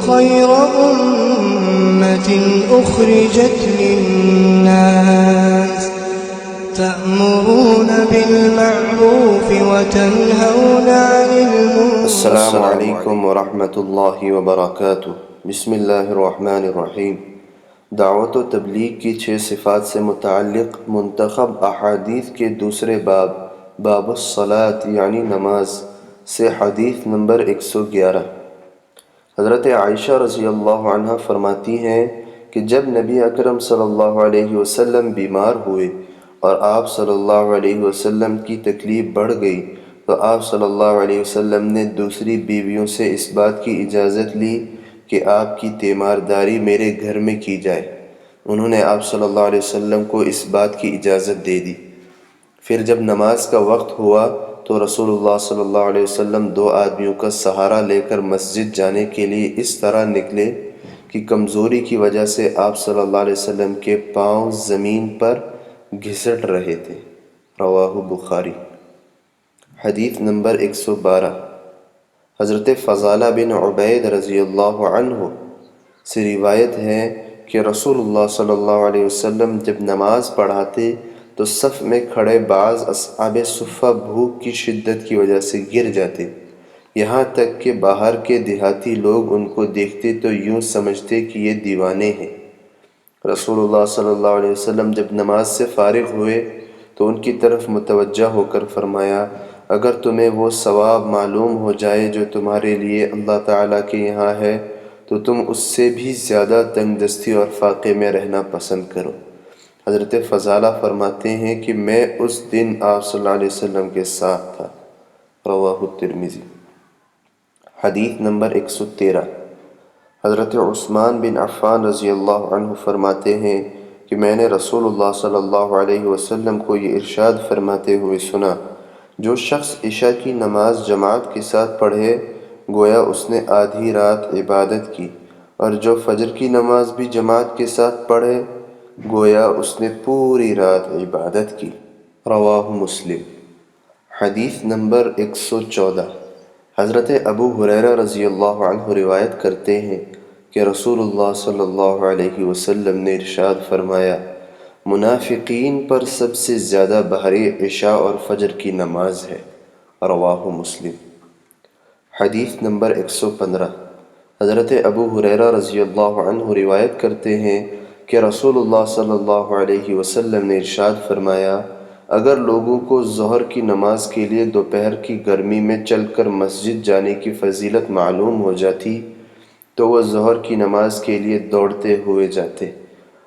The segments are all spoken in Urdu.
خير أمة أخرجت للناس تأمرون بالمعروف وتنهون عن المنكر. السلام علیکم ورحمۃ اللہ وبرکاتہ۔ بسم اللہ الرحمن الرحیم۔ دعوت و تبلیغ کی 6 صفات سے متعلق منتخب احادیث کے دوسرے باب الصلاۃ یعنی نماز سے حدیث نمبر 111۔ حضرت عائشہ رضی اللہ عنہ فرماتی ہیں کہ جب نبی اکرم صلی اللہ علیہ وسلم بیمار ہوئے اور آپ صلی اللہ علیہ وسلم کی تکلیف بڑھ گئی تو آپ صلی اللہ علیہ وسلم نے دوسری بیویوں سے اس بات کی اجازت لی کہ آپ کی تیمارداری میرے گھر میں کی جائے۔ انہوں نے آپ صلی اللہ علیہ وسلم کو اس بات کی اجازت دے دی۔ پھر جب نماز کا وقت ہوا تو رسول اللہ صلی اللہ علیہ وسلم 2 آدمیوں کا سہارا لے کر مسجد جانے کے لیے اس طرح نکلے کہ کمزوری کی وجہ سے آپ صلی اللہ علیہ وسلم کے پاؤں زمین پر گھسٹ رہے تھے۔ رواہ بخاری۔ حدیث نمبر 112۔ حضرت فضالہ بن عبید رضی اللہ عنہ سے روایت ہے کہ رسول اللہ صلی اللہ علیہ وسلم جب نماز پڑھاتے تو صف میں کھڑے بعض اصحاب صفہ بھوک کی شدت کی وجہ سے گر جاتے، یہاں تک کہ باہر کے دیہاتی لوگ ان کو دیکھتے تو یوں سمجھتے کہ یہ دیوانے ہیں۔ رسول اللہ صلی اللہ علیہ وسلم جب نماز سے فارغ ہوئے تو ان کی طرف متوجہ ہو کر فرمایا، اگر تمہیں وہ ثواب معلوم ہو جائے جو تمہارے لیے اللہ تعالیٰ کے یہاں ہے تو تم اس سے بھی زیادہ تنگ دستی اور فاقے میں رہنا پسند کرو۔ حضرت فضالہ فرماتے ہیں کہ میں اس دن آپ صلی اللہ علیہ وسلم کے ساتھ تھا۔ رواہ الترمذی۔ حدیث نمبر 113۔ حضرت عثمان بن عفان رضی اللہ عنہ فرماتے ہیں کہ میں نے رسول اللہ صلی اللہ علیہ وسلم کو یہ ارشاد فرماتے ہوئے سنا، جو شخص عشاء کی نماز جماعت کے ساتھ پڑھے گویا اس نے آدھی رات عبادت کی، اور جو فجر کی نماز بھی جماعت کے ساتھ پڑھے گویا اس نے پوری رات عبادت کی۔ رواہ مسلم۔ حدیث نمبر 114۔ حضرت ابو ہریرہ رضی اللہ عنہ روایت کرتے ہیں کہ رسول اللہ صلی اللہ علیہ وسلم نے ارشاد فرمایا، منافقین پر سب سے زیادہ بھاری عشاء اور فجر کی نماز ہے۔ رواہ مسلم۔ حدیث نمبر 115۔ حضرت ابو ہریرہ رضی اللہ عنہ روایت کرتے ہیں کہ رسول اللہ صلی اللہ علیہ وسلم نے ارشاد فرمایا، اگر لوگوں کو ظہر کی نماز کے لیے دوپہر کی گرمی میں چل کر مسجد جانے کی فضیلت معلوم ہو جاتی تو وہ ظہر کی نماز کے لیے دوڑتے ہوئے جاتے،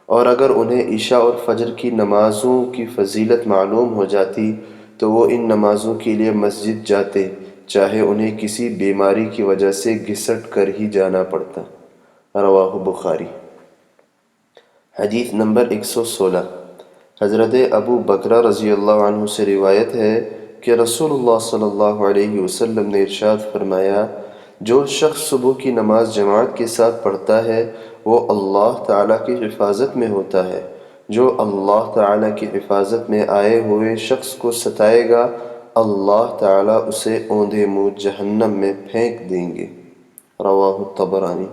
اور اگر انہیں عشاء اور فجر کی نمازوں کی فضیلت معلوم ہو جاتی تو وہ ان نمازوں کے لیے مسجد جاتے، چاہے انہیں کسی بیماری کی وجہ سے گھسٹ کر ہی جانا پڑتا۔ رواہ بخاری۔ حدیث نمبر 116۔ حضرت ابو بکرہ رضی اللہ عنہ سے روایت ہے کہ رسول اللہ صلی اللہ علیہ وسلم نے ارشاد فرمایا، جو شخص صبح کی نماز جماعت کے ساتھ پڑھتا ہے وہ اللہ تعالیٰ کی حفاظت میں ہوتا ہے، جو اللہ تعالیٰ کی حفاظت میں آئے ہوئے شخص کو ستائے گا اللہ تعالیٰ اسے اوندھے منہ جہنم میں پھینک دیں گے۔ رواہ الطبرانی۔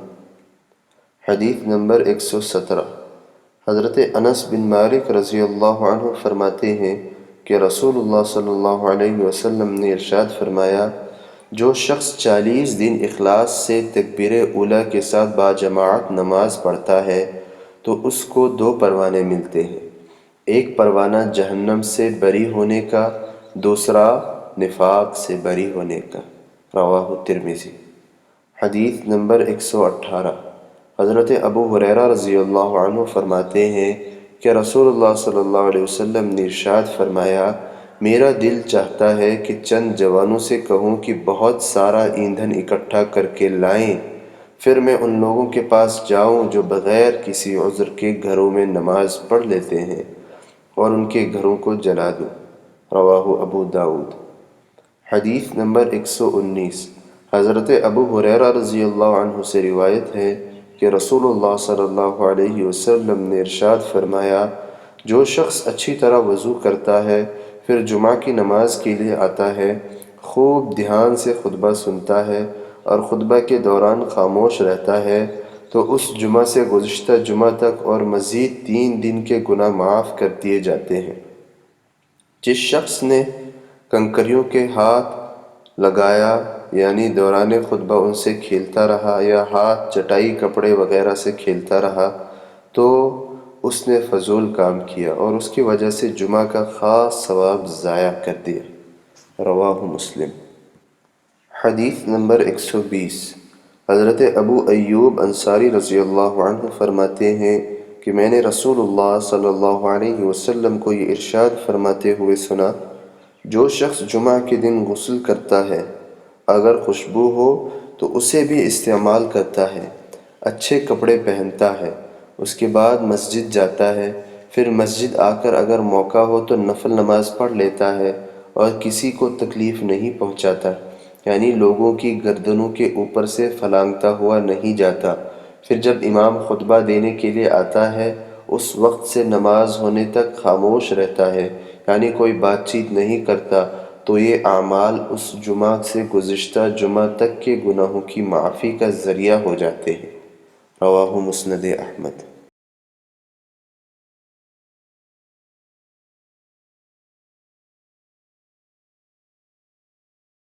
حدیث نمبر 117۔ حضرت انس بن مالک رضی اللہ عنہ فرماتے ہیں کہ رسول اللہ صلی اللہ علیہ وسلم نے ارشاد فرمایا، جو شخص 40 دن اخلاص سے تکبیر اولیٰ کے ساتھ باجماعت نماز پڑھتا ہے تو اس کو 2 پروانے ملتے ہیں، ایک پروانہ جہنم سے بری ہونے کا، دوسرا نفاق سے بری ہونے کا۔ رواہ الترمذی۔ حدیث نمبر 118۔ حضرت ابو ہریرہ رضی اللہ عنہ فرماتے ہیں کہ رسول اللہ صلی اللہ علیہ وسلم نے ارشاد فرمایا، میرا دل چاہتا ہے کہ چند جوانوں سے کہوں کہ بہت سارا ایندھن اکٹھا کر کے لائیں، پھر میں ان لوگوں کے پاس جاؤں جو بغیر کسی عذر کے گھروں میں نماز پڑھ لیتے ہیں اور ان کے گھروں کو جلا دوں۔ رواہ ابو داؤد۔ حدیث نمبر 119۔ حضرت ابو ہریرہ رضی اللہ عنہ سے روایت ہے کہ رسول اللہ صلی اللہ علیہ وسلم نے ارشاد فرمایا، جو شخص اچھی طرح وضو کرتا ہے پھر جمعہ کی نماز کے لیے آتا ہے، خوب دھیان سے خطبہ سنتا ہے اور خطبہ کے دوران خاموش رہتا ہے تو اس جمعہ سے گزشتہ جمعہ تک اور مزید 3 دن کے گناہ معاف کر دیے جاتے ہیں۔ جس شخص نے کنکریوں کے ہاتھ لگایا یعنی دوران خطبہ ان سے کھیلتا رہا یا ہاتھ چٹائی کپڑے وغیرہ سے کھیلتا رہا تو اس نے فضول کام کیا اور اس کی وجہ سے جمعہ کا خاص ثواب ضائع کر دیا۔ رواہ مسلم۔ حدیث نمبر 120۔ حضرت ابو ایوب انصاری رضی اللہ عنہ فرماتے ہیں کہ میں نے رسول اللہ صلی اللہ علیہ وسلم کو یہ ارشاد فرماتے ہوئے سنا، جو شخص جمعہ کے دن غسل کرتا ہے اگر خوشبو ہو تو اسے بھی استعمال کرتا ہے، اچھے کپڑے پہنتا ہے، اس کے بعد مسجد جاتا ہے، پھر مسجد آ کر اگر موقع ہو تو نفل نماز پڑھ لیتا ہے اور کسی کو تکلیف نہیں پہنچاتا، یعنی لوگوں کی گردنوں کے اوپر سے پھلانگتا ہوا نہیں جاتا، پھر جب امام خطبہ دینے کے لیے آتا ہے اس وقت سے نماز ہونے تک خاموش رہتا ہے، یعنی کوئی بات چیت نہیں کرتا، تو یہ اعمال اس جمعہ سے گزشتہ جمعہ تک کے گناہوں کی معافی کا ذریعہ ہو جاتے ہیں۔ رواہ مسند احمد۔